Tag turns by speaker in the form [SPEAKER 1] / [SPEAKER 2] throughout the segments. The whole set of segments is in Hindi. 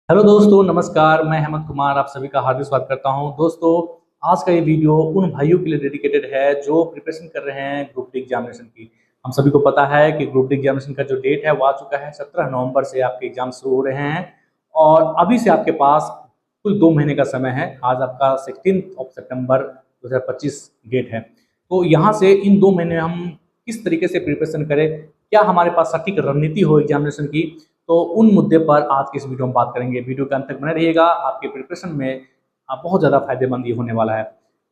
[SPEAKER 1] हेलो दोस्तों, नमस्कार। मैं हेमंत कुमार आप सभी का हार्दिक स्वागत करता हूं। दोस्तों, आज का ये वीडियो उन भाइयों के लिए डेडिकेटेड है जो प्रिपरेशन कर रहे हैं ग्रुप डी एग्जामिनेशन की। हम सभी को पता है कि ग्रुप डी एग्जामिनेशन का जो डेट है वो आ चुका है। 17 नवंबर से आपके एग्जाम शुरू हो रहे हैं और अभी से आपके पास कुल 2 महीने का समय है। आज आपका 16 सितंबर 2025 डेट है। तो यहाँ से इन 2 महीने हम किस तरीके से प्रिपरेशन करें, क्या हमारे पास सटीक रणनीति हो एग्जामिनेशन की, तो उन मुद्दे पर आज की इस वीडियो में बात करेंगे। वीडियो के अंत तक बने रहिएगा, आपके प्रिपरेशन में बहुत ज़्यादा फायदेमंद ये होने वाला है।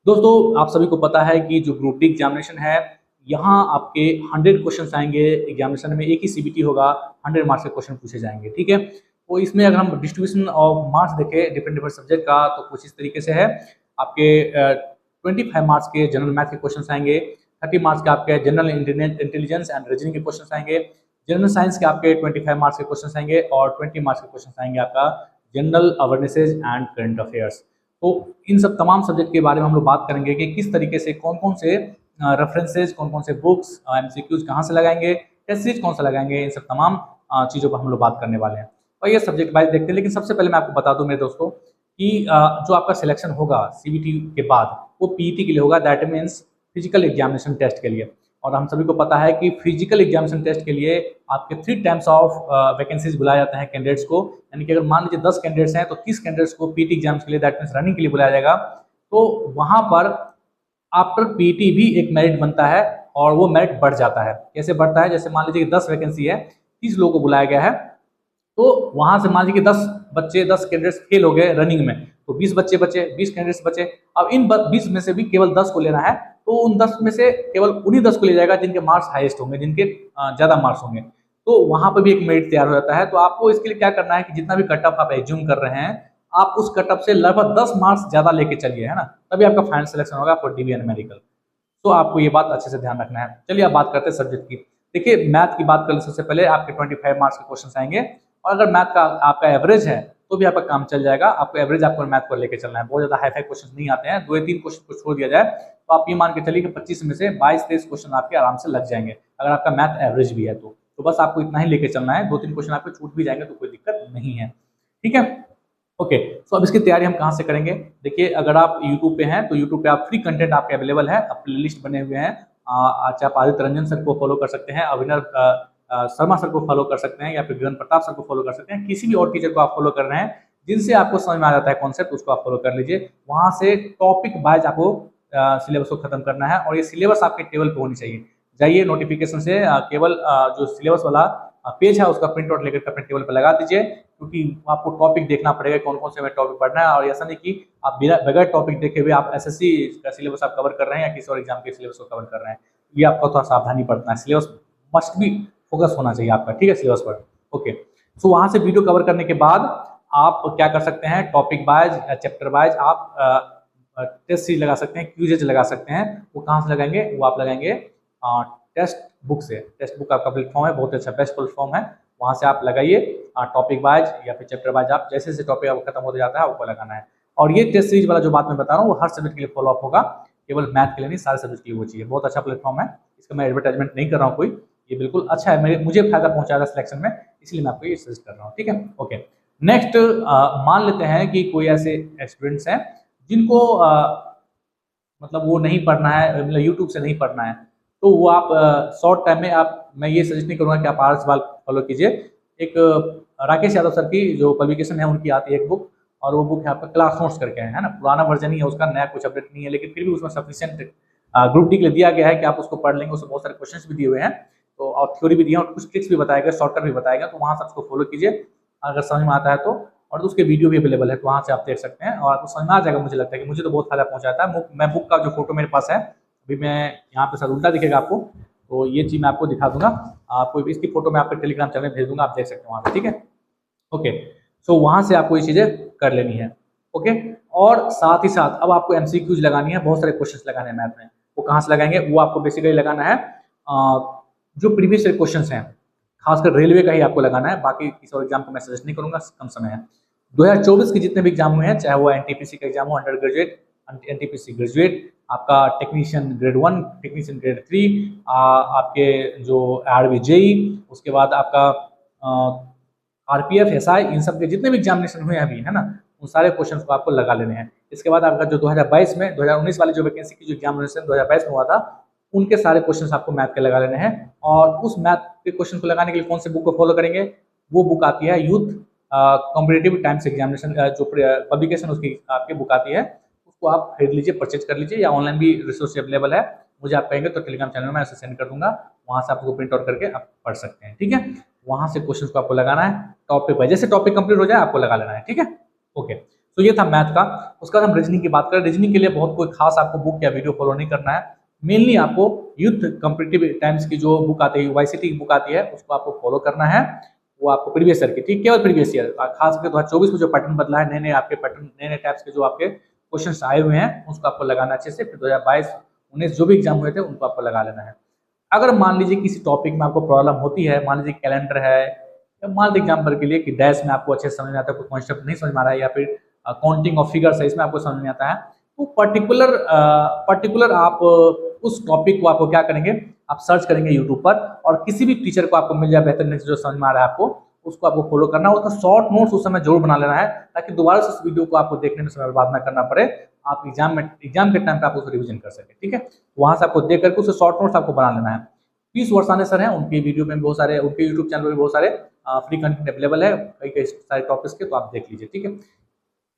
[SPEAKER 1] दोस्तों, आप सभी को पता है कि जो ग्रुप डी एग्जामिनेशन है, यहाँ आपके 100 क्वेश्चन आएंगे एग्जामिनेशन में। एक ही सीबीटी होगा, 100 मार्क्स के क्वेश्चन पूछे जाएंगे, ठीक है। तो इसमें अगर हम डिस्ट्रीब्यूशन ऑफ मार्क्स देखें डिफरेंट डिफरेंट सब्जेक्ट का, तो कुछ इस तरीके से है। आपके 25 मार्क्स के जनरल मैथ के क्वेश्चन आएंगे, 30 मार्क्स के आपके जनरल इंटेलिजेंस एंड रीजनिंग के क्वेश्चन आएंगे, जनरल साइंस के आपके 25 मार्क्स के क्वेश्चन आएंगे और 20 मार्क्स के क्वेश्चन आएंगे आपका जनरल अवेयरनेसेज एंड करंट अफेयर्स। तो इन सब तमाम सब्जेक्ट के बारे में हम लोग बात करेंगे कि किस तरीके से कौन कौन से रेफरेंसेज, कौन कौन से बुक्स, एमसीक्यूज कहाँ से लगाएंगे, टेस्ट सीरीज कौन सा लगाएंगे, इन सब तमाम चीज़ों पर हम लोग बात करने वाले हैं। और ये सब्जेक्ट वाइज देखते हैं, लेकिन सबसे पहले मैं आपको बता दूं मेरे दोस्तों कि जो आपका सिलेक्शन होगा सीबीटी के बाद वो पीईटी के लिए होगा, that means physical examination test के लिए। और हम सभी को पता है कि फिजिकल एग्जामिनेशन टेस्ट के लिए आपके 3 टाइम्स ऑफ वैकेंसीज बुलाए जाते हैं कैंडिडेट्स को। यानी कि अगर मान लीजिए 10 कैंडिडेट्स हैं तो 30 कैंडिडेट्स को पीटी एग्जाम्स के लिए, दैट मीन्स रनिंग के लिए बुलाया जाएगा। तो वहां पर आफ्टर पीटी भी एक मेरिट बनता है और वो मेरिट बढ़ जाता है। कैसे बढ़ता है? जैसे मान लीजिए कि 10 वैकेंसी है, 30 लोगों को बुलाया गया है, तो वहां से मान लीजिए कि 10 कैंडिडेट्स फेल हो गए रनिंग में, तो 20 बच्चे बचे, 20 कैंडिडेट्स बचे। अब इन 20 में से भी केवल 10 को लेना है, तो उन 10 में से केवल उन्हीं 10 को ले जाएगा जिनके मार्क्स हाईएस्ट होंगे, जिनके ज़्यादा मार्क्स होंगे। तो वहां पर भी एक मेरिट तैयार हो जाता है। तो आपको इसके लिए क्या करना है कि जितना भी कट ऑफ आप एज्यूम कर रहे हैं, आप उस कट ऑफ से लगभग 10 मार्क्स ज़्यादा लेके चलिए, है ना, तभी आपका फाइनल सिलेक्शन होगा फॉर डीबी एंड मेडिकल। तो आपको ये बात अच्छे से ध्यान रखना है। चलिए अब बात करते हैं सब्जेक्ट की। देखिए, मैथ की बात करें सबसे पहले, आपके 25 मार्क्स के क्वेश्चन आएंगे और अगर मैथ का आपका एवरेज है तो भी आपका काम चल जाएगा। आपको एवरेज आपको मैथ पर लेके चलना है, बहुत ज्यादा हाई फाई क्वेश्चन नहीं आते हैं। 2 या 3 क्वेश्चन को छोड़ दिया जाए तो आप ये मान के चलिए कि 25 में से 22-23 क्वेश्चन आपके आराम से लग जाएंगे, अगर आपका मैथ एवरेज भी है तो बस आपको इतना ही लेके चलना है। 2-3 क्वेश्चन आपके छूट भी जाएंगे तो कोई दिक्कत नहीं है, ठीक है। ओके, तो अब इसकी तैयारी हम कहाँ से करेंगे? देखिए, अगर आप यूट्यूब पे हैं तो यूट्यूब पे आप फ्री कंटेंट आपके अवेलेबल है, अब प्ले लिस्ट बने हुए हैं। अच्छा, आप आदित्य रंजन सर को फॉलो कर सकते हैं, अभिनव शर्मा सर को फॉलो कर सकते हैं, या फिर गगन प्रताप सर को फॉलो कर सकते हैं। किसी भी और टीचर को आप फॉलो कर रहे हैं जिनसे आपको समझ में आ जाता है कॉन्सेप्ट, उसको आप फॉलो कर लीजिए। वहां से टॉपिक वाइज आपको सिलेबस को खत्म करना है और ये सिलेबस आपके टेबल पे होनी चाहिए। जाइए नोटिफिकेशन से केवल जो सिलेबस वाला पेज है उसका प्रिंट आउट लेकर अपने टेबल पर लगा दीजिए, क्योंकि आपको टॉपिक देखना पड़ेगा कौन कौन से हमें टॉपिक पढ़ना है। और ऐसा नहीं कि आप बगैर टॉपिक देखे हुए आप एसएससी का सिलेबस आप कवर कर रहे हैं या किसी और एग्जाम के सिलेबस को कवर कर रहे हैं, ये आपको थोड़ा सावधानी बरतना है। सिलेबस मस्ट भी फोकस होना चाहिए आपका, ठीक है, सिलेबस पर। ओके, सो वहां से वीडियो कवर करने के बाद आप क्या कर सकते हैं, टॉपिक वाइज या चैप्टर वाइज आप टेस्ट सीरीज लगा सकते हैं, क्यूजेज लगा सकते हैं। वो कहाँ से लगाएंगे? वो आप लगाएंगे टेस्ट बुक से। टेस्ट बुक आपका प्लेटफॉर्म है, बहुत अच्छा बेस्ट प्लेटफॉर्म है, वहाँ से आप लगाइए। टॉपिक वाइज या फिर चैप्टर वाइज आप जैसे जैसे टॉपिक आपको खत्म होता जाता है आपको लगाना है। और ये टेस्ट सीरीज वाला जो बात मैं बता रहा हूँ वो हर सब्जेक्ट के लिए फॉलो अप होगा, केवल मैथ के लिए नहीं, सारे सब्जेक्ट के लिए वो चाहिए। बहुत अच्छा प्लेटफॉर्म है, इसका मैं एडवर्टाइजमेंट नहीं कर रहा हूँ कोई, ये बिल्कुल अच्छा है, मुझे फायदा पहुंचा रहा है सिलेक्शन में, इसलिए मैं आपको ये सजेस्ट कर रहा हूँ, ठीक है। ओके, नेक्स्ट मान लेते हैं कि कोई ऐसे स्टूडेंट्स हैं जिनको मतलब वो नहीं पढ़ना है, मतलब यूट्यूब से नहीं पढ़ना है, तो वो आप शॉर्ट टाइम में मैं ये सजेस्ट नहीं करूँगा कि आप आर्ट्स वाल फॉलो कीजिए। एक राकेश यादव सर की जो पब्लिकेशन है उनकी आती है एक बुक, और वो बुक है आपका क्लास नोट्स करके है ना, पुराना वर्जन ही है उसका, नया कुछ अपडेट नहीं है, लेकिन फिर भी उसमें सफिशिएंट ग्रुप डी के लिए दिया गया है कि आप उसको पढ़ लेंगे। उसमें बहुत सारे क्वेश्चन भी दिए हुए हैं, तो और थ्योरी भी दिया और कुछ ट्रिक्स भी बताएगा, शॉर्टकट भी बताएगा, तो वहाँ से उसको फॉलो कीजिए अगर समझ में आता है तो। और उसके वीडियो भी अवेलेबल है, तो वहाँ से आप देख सकते हैं और आपको समझ में आ जाएगा। मुझे लगता है कि मुझे तो बहुत फायदा पहुँचाता है। मैं बुक का जो फोटो मेरे पास है, अभी मैं यहाँ पे सर उल्टा दिखेगा आपको, तो ये चीज़ मैं आपको दिखा दूंगा, आपको इसकी फोटो मैं आपके टेलीग्राम चैनल में भेज दूंगा, आप देख सकते हैं वहाँ पे, ठीक है। ओके, सो वहाँ से आपको ये चीज़ें कर लेनी है। ओके, और साथ ही साथ अब आपको एमसीक्यूज लगानी है, बहुत सारे क्वेश्चंस लगाने हैं मैथ में। वो कहाँ से लगाएंगे? वो आपको बेसिकली लगाना है जो प्रीवियस क्वेश्चंस हैं, खासकर रेलवे का ही आपको लगाना है, बाकी किसी और एग्जाम को मैं सजेस्ट नहीं करूंगा, कम समय है। 2024 के जितने भी एग्जाम हुए हैं, चाहे वो एनटीपीसी का एग्जाम हो, अंडर ग्रेजुएट, एनटीपीसी ग्रेजुएट, आपका टेक्नीशियन ग्रेड 1, टेक्नीशियन ग्रेड 3, आपके जो आरबी जेई, उसके बाद आपका आरपीएफ, एसआई, इन सब के जितने भी एग्जामिनेशन हुए हैं अभी, है ना, उन सारे क्वेश्चंस को आपको लगा लेने हैं। इसके बाद आपका जो 2022 में 2019 वाली जो वैकेंसी की जो एग्जामिनेशन 2022 में हुआ था, उनके सारे क्वेश्चंस आपको मैथ के लगा लेने हैं। और उस मैथ के क्वेश्चन को लगाने के लिए कौन से बुक को फॉलो करेंगे? वो बुक आती है यूथ कॉम्पिटिटिव टाइम्स एग्जामिनेशन, जो पब्लिकेशन उसकी आपकी बुक आती है, उसको आप खरीद लीजिए, परचेज कर लीजिए, या ऑनलाइन भी रिसोर्स अवेलेबल है। मुझे आप कहेंगे तो टेलीग्राम चैनल में ऐसे सेंड कर दूंगा, वहां से आपको प्रिंट आउट करके आप पढ़ सकते हैं। ठीक है, वहां से क्वेश्चन को आपको लगाना है टॉपिक वाइज, जैसे टॉपिक कंप्लीट हो जाए आपको लगा लेना है। ठीक है, ओके। तो ये था मैथ का। उसका हम रीजनिंग की बात करें, रीजनिंग के लिए बहुत कोई खास आपको बुक या वीडियो फॉलो नहीं करना है। मेनली आपको यूथ कॉम्पिटिटिव टाइम्स की जो बुक आती है, वाईसीटी की बुक आती है, उसको आपको फॉलो करना है। वो आपको प्रीवियस ईयर की, ठीक, केवल प्रीवियस ईयर, खास करके 2024 में जो पैटर्न बदला है, नए नए आपके पैटर्न, नए नए टाइप्स के जो आपके क्वेश्चंस आए हुए हैं, उसको आपको लगाना अच्छे से। फिर 2022 19 जो भी एग्जाम हुए थे उनको आपको लगा लेना है। अगर मान लीजिए किसी टॉपिक में आपको प्रॉब्लम होती है, मान लीजिए कैलेंडर है, या मान लीजिए एग्जाम्पल के लिए कि डैश में आपको अच्छे से समझ में आता है, कोई कॉन्सेप्ट नहीं समझ में आ रहा है, या फिर काउंटिंग ऑफ फिगर्स है, इसमें आपको समझ में आता है, तो पर्टिकुलर आप उस टॉपिक को आपको क्या करेंगे, आप सर्च करेंगे यूट्यूब पर, और किसी भी टीचर को आपको मिल जाए बेहतर जो समझ में आ रहा है आपको, उसको आपको फॉलो करना है। उसका शॉर्ट नोट्स उस समय जरूर बना लेना है, ताकि दोबारा से इस वीडियो को आपको देखने में समय बर्बाद ना करना पड़े, आप एग्जाम के टाइम पे आप उसको रिवीजन कर सके। ठीक है, वहां से आपको देख करके उससे शॉर्ट नोट्स आपको बना लेना है। पीयूष वर्षाने सर हैं, उनकी वीडियो में बहुत सारे, उनके यूट्यूब चैनल में बहुत सारे फ्री कंटेंट अवेलेबल है कई कई सारे टॉपिक्स के, तो आप देख लीजिए। ठीक है,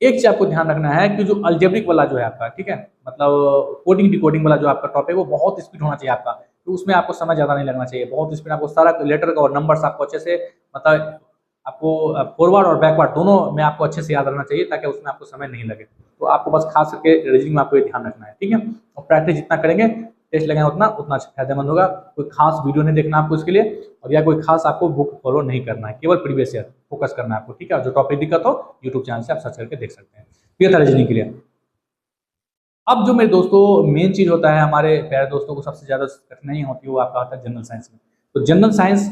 [SPEAKER 1] एक चीज आपको ध्यान रखना है कि जो अल्जेब्रिक वाला जो है आपका, ठीक है, मतलब कोडिंग डिकोडिंग वाला जो आपका टॉपिक है, वो बहुत स्पीड होना चाहिए आपका, तो उसमें आपको समय ज्यादा नहीं लगना चाहिए, बहुत स्पीड आपको सारा लेटर का और नंबर्स आपको अच्छे से, मतलब आपको फॉरवर्ड और बैकवर्ड दोनों में आपको अच्छे से याद रखना चाहिए, ताकि उसमें आपको समय नहीं लगे। तो आपको बस खास करके रीजनिंग में आपको ये ध्यान रखना है। ठीक है, और प्रैक्टिस जितना करेंगे, टेस्ट लगाएंगे, उतना उतना फायदेमंद होगा। कोई खास वीडियो नहीं देखना आपको इसके लिए, और या कोई खास आपको बुक फॉलो नहीं करना है, केवल प्रीवियस ईयर फोकस करना है आपको। ठीक है, जो टॉपिक दिक्कत हो यूट्यूब चैनल से आप सर्च करके देख सकते हैं। ये था रीजनिंग के लिए। अब जो मेरे दोस्तों मेन चीज होता है, हमारे प्यारे दोस्तों को सबसे ज्यादा कठिनाई होती है, वो आपका आता है जनरल साइंस में। तो जनरल साइंस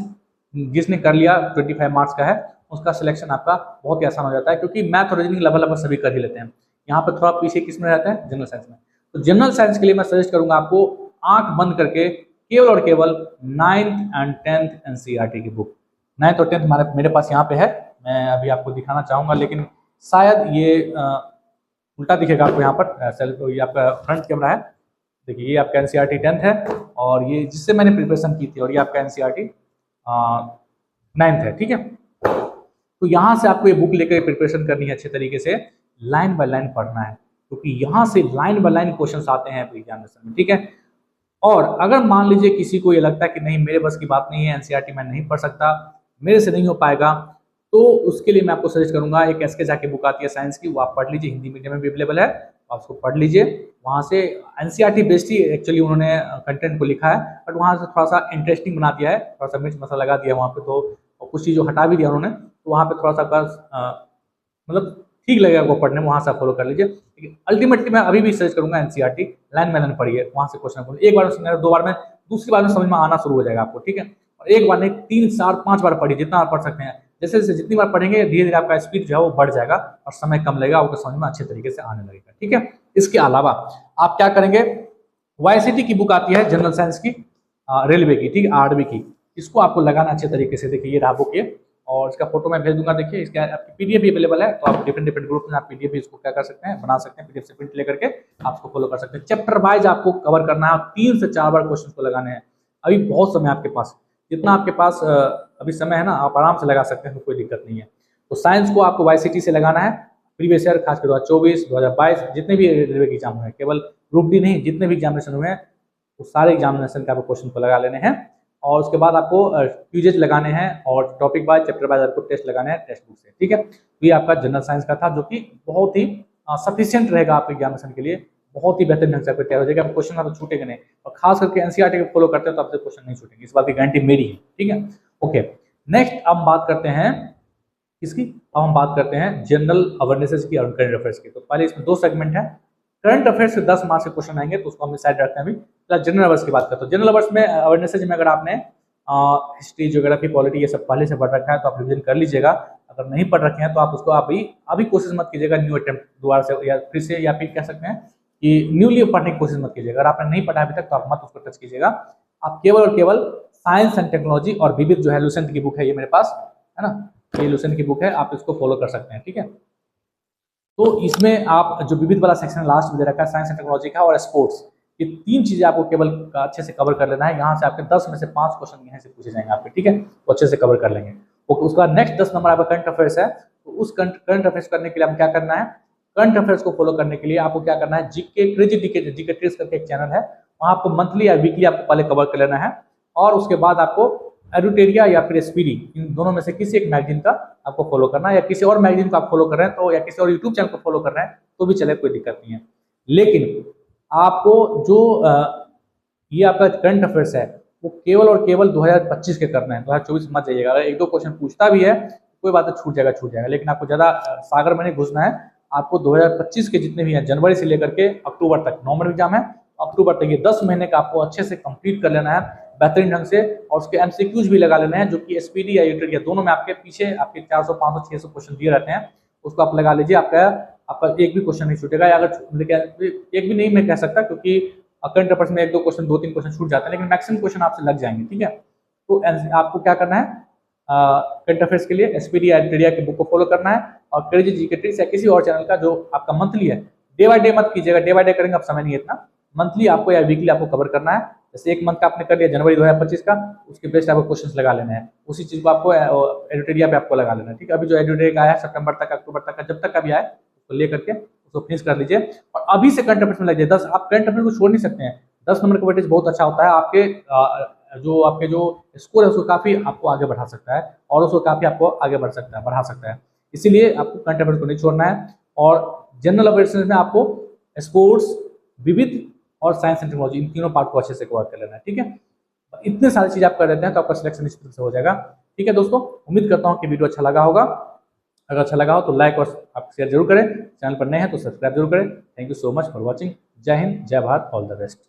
[SPEAKER 1] जिसने कर लिया 25 मार्क्स का है, उसका सिलेक्शन आपका बहुत ही आसान हो जाता है, क्योंकि मैथ और रीजनिंग लगभग सभी कर ही लेते हैं। यहाँ पर थोड़ा पीछे किस में रहता है, जनरल साइंस में। तो जनरल साइंस के लिए मैं सजेस्ट करूंगा आपको आंख बंद करके केवल और केवल 9th एंड 10th एनसीईआरटी की बुक। 9th और 10th मेरे पास यहाँ पे है, मैं अभी आपको दिखाना चाहूंगा, लेकिन शायद ये उल्टा दिखेगा आपको यहाँ पर। ये आपका फ्रंट कैमरा है, देखिए, ये आपका एनसीईआरटी 10th है, और ये जिससे मैंने प्रिपरेशन की थी, और ये आपका एनसीईआरटी 9th है। ठीक है, तो यहाँ से आपको ये बुक लेकर प्रिपरेशन करनी है अच्छे तरीके से, लाइन बाय लाइन पढ़ना है, क्योंकि यहाँ से लाइन बाय लाइन क्वेश्चन आते हैं एग्जामिनेशन में। ठीक है, और अगर मान लीजिए किसी को ये लगता है कि नहीं मेरे बस की बात नहीं है, एनसीईआरटी मैं नहीं पढ़ सकता, मेरे से नहीं हो पाएगा, तो उसके लिए मैं आपको सजेस्ट करूंगा, एक एसके झा की बुक आती है साइंस की, वो आप पढ़ लीजिए, हिंदी मीडियम में भी अवेलेबल है, आप उसको पढ़ लीजिए। वहाँ से एनसीईआरटी बेस्ड ही एक्चुअली उन्होंने कंटेंट को लिखा है, बट वहाँ से थोड़ा सा इंटरेस्टिंग बना दिया है, थोड़ा सा मिर्च मसाला लगा दिया वहाँ पे, तो कुछ चीज़ हटा भी दिया उन्होंने, तो वहाँ पे थोड़ा सा मतलब ठीक लगेगा आपको पढ़ने में, वहाँ से आप फॉलो कर लीजिए। लेकिन अल्टीमेटली मैं अभी भी सजेस्ट करूंगा एनसीईआरटी लाइन बाय लाइन पढ़िए, वहाँ से क्वेश्चन एक बार में, दो बार में, दूसरी बार में समझ में आना शुरू हो जाएगा आपको। ठीक है, और एक बार नहीं 3 4 5 बार पढ़िए, जितना आप पढ़ सकते हैं। जैसे जैसे जितनी बार पढ़ेंगे, धीरे धीरे आपका स्पीड जो है वो बढ़ जाएगा, और समय कम लगेगा, आपको समझ में अच्छे तरीके से आने लगेगा। ठीक है, इसके अलावा आप क्या करेंगे, वाईसीटी की बुक आती है जनरल साइंस की, रेलवे की, ठीक है, आरडबी की, इसको आपको लगाना अच्छे तरीके से। देखिए, ये रहा बुक, ये, और इसका फोटो मैं भेज दूंगा। देखिए, इसका आपकी पीडीएफ भी अवेलेबल है, तो आप डिफरेंट ग्रुप में आप पीडीएफ भी इसको क्या कर सकते हैं, बना सकते हैं, पीडीएफ से प्रिंट लेकर के आप इसको फॉलो कर सकते हैं। चैप्टर वाइज आपको कवर करना है, 3 से 4 बार क्वेश्चन को लगाने हैं। अभी बहुत समय आपके पास, जितना आपके पास अभी समय है ना, आप आराम से लगा सकते हैं, कोई दिक्कत नहीं है। तो साइंस को आपको वाईसीटी से लगाना है, प्रीवियस ईयर खासकर 2024 2022 जितने भी रेलवे के एग्जाम हुए हैं, केवल ग्रुप डी नहीं, जितने भी एग्जामिनेशन हुए हैं, वो सारे एग्जामिनेशन के आपको क्वेश्चन को लगा लेने हैं। और उसके बाद आपको क्यूजेज लगाने हैं, और टॉपिक वाइज चैप्टर वाइज आपको टेस्ट लगाने हैं टेक्स्ट बुक से। ठीक है, तो ये आपका जनरल साइंस का था, जो कि बहुत ही सफिशिएंट रहेगा आपके एग्जामिनेशन के लिए, बहुत ही बेहतरीन ढंग से आपको तैयार हो जाएगा, क्वेश्चन आपको छूटेंगे नहीं, और खास करके एनसीईआरटी को फॉलो करते हैं तो आपसे क्वेश्चन नहीं छूटेंगे, इस बात की गारंटी मेरी है। ठीक है, ओके। नेक्स्ट अब बात करते हैं किसकी, अब हम बात करते हैं जनरल अवेयरनेसेस की और करंट अफेयर्स की। तो पहले इसमें 2 सेगमेंट है, करंट अफेयर्स से 10 मार्क्स के क्वेश्चन आएंगे, तो उसको हम साइड रखते हैं। अभी जनरल अवेयर्स की बात करते हैं। जनरल अवेयर्स में अवेयरनेसेस में अगर आपने हिस्ट्री, ज्योग्राफी, पॉलिटी ये सब पहले से पढ़ रखा है तो आप रिवीजन कर लीजिएगा। अगर नहीं पढ़ रखे हैं तो आप उसको अभी कोशिश मत कीजिएगा न्यू अटेम्प्ट दोबारा से, या फिर से, या फिर कह सकते हैं कि न्यूली पढ़ने की कोशिश मत कीजिएगा। अगर आपने नहीं पढ़ा अभी तक तो आप मत उसको टच कीजिएगा। आप केवल और केवल साइंस एंड टेक्नोलॉजी और विविध जो है लुसेंट की बुक है, ये मेरे पास है ना, ये लुसेंट की बुक है, आप इसको फॉलो कर सकते हैं। ठीक है, तो इसमें आप जो विविध वाला सेक्शन लास्ट में दे रखा है साइंस एंड टेक्नोलॉजी का और स्पोर्ट्स, ये 3 चीजें आपको केवल अच्छे से कवर कर लेना है। यहाँ से आपके 10 में से 5 क्वेश्चन यहाँ से पूछे जाएंगे आपके। ठीक है, तो अच्छे से कवर कर लेंगे। उसका नेक्स्ट 10 नंबर आपका करंट अफेयर्स है। तो उस करंट अफेयर्स करने के लिए हम क्या करना है, करंट अफेयर्स को फॉलो करने के लिए आपको क्या करना है, जीके क्रेजी जीके ट्रिक्स करके एक चैनल है, वहाँ आपको मंथली या वीकली आपको पहले कवर कर लेना है। और उसके बाद आपको एडुटेरिया या फिर एसपीडी, इन दोनों में से किसी एक मैगजीन का आपको फॉलो करना है, या किसी और मैगजीन को आप फॉलो कर रहे हैं तो, या किसी और यूट्यूब चैनल को फॉलो कर रहे हैं तो भी चले, कोई दिक्कत नहीं है। लेकिन आपको जो ये आपका करंट अफेयर्स है वो केवल और केवल 2025 के करना है, 2024 मत जाइएगा। अगर 1-2 क्वेश्चन पूछता भी है कोई बात है, छूट जाएगा, लेकिन आपको ज़्यादा सागर में नहीं घुसना है। आपको 2025 के जितने भी हैं, जनवरी से लेकर के अक्टूबर तक नॉर्मल एग्जाम है, अक्टूबर तक ये 10 महीने का आपको अच्छे से कंप्लीट कर लेना है बेहतरीन ढंग से, और उसके एमसीक्यूज भी लगा लेना है, जो कि एसपीडी या यूटेरिया दोनों में आपके पीछे आपके 400, 500, 600 क्वेश्चन दिए रहते हैं, उसको आप लगा लीजिए। आपका एक भी क्वेश्चन नहीं छूटेगा, या अगर एक भी नहीं मैं कह सकता, क्योंकि करंट अफेयर्स में 1-2 क्वेश्चन, 2-3 क्वेश्चन छूट जाते हैं, लेकिन मैक्सिमम क्वेश्चन आपसे लग जाएंगे। ठीक है, तो आपको क्या करना है, करंट अफेयर्स के लिए एसपीडी या यूटेरिया की बुक को फॉलो करना है, और क्रेजी जीके ट्रिक्स या किसी और चैनल का जो आपका मंथली है, डे बाय डे मत कीजिएगा, डे बाय डे करेंगे आप समय नहीं है इतना, मंथली आपको या वीकली आपको कवर करना है। जैसे 1 मंथ का आपने कर लिया जनवरी 2025 का, उसके बेस्ट आपको क्वेश्चंस लगा लेने हैं, उसी चीज को आपको एडिटोरिया पे आपको लगा लेना है। ठीक है, अभी जो एडिटोरिया का आया है सितंबर तक, अक्टूबर तक का, जब तक का भी आए उसको ले करके उसको फिनिश कर लीजिए, और अभी से करंट अफेयर्स में लग जाइए। 10 आप करंट अफेयर्स को छोड़ नहीं सकते हैं, 10 नंबर का वेटेज बहुत अच्छा होता है, आपके जो स्कोर है उसको काफी आपको आगे बढ़ा सकता है, और उसको काफी आपको आगे बढ़ा सकता है। इसीलिए आपको करंट अफेयर्स को नहीं छोड़ना है, और जनरल अफेयर्स में आपको स्पोर्ट्स, विविध और साइंस एंड टेक्नोलॉजी, इन तीनों पार्ट को अच्छे से कवर कर लेना है। ठीक है, इतने सारी चीज आप कर लेते हैं तो आपका सिलेक्शन निश्चित रूप से हो जाएगा। ठीक है दोस्तों, उम्मीद करता हूँ कि वीडियो अच्छा लगा होगा। अगर अच्छा लगा हो तो लाइक और आप शेयर जरूर करें, चैनल पर नए हैं तो सब्सक्राइब जरूर करें। Thank you so much for watching. जय हिंद, जय भारत, ऑल द बेस्ट।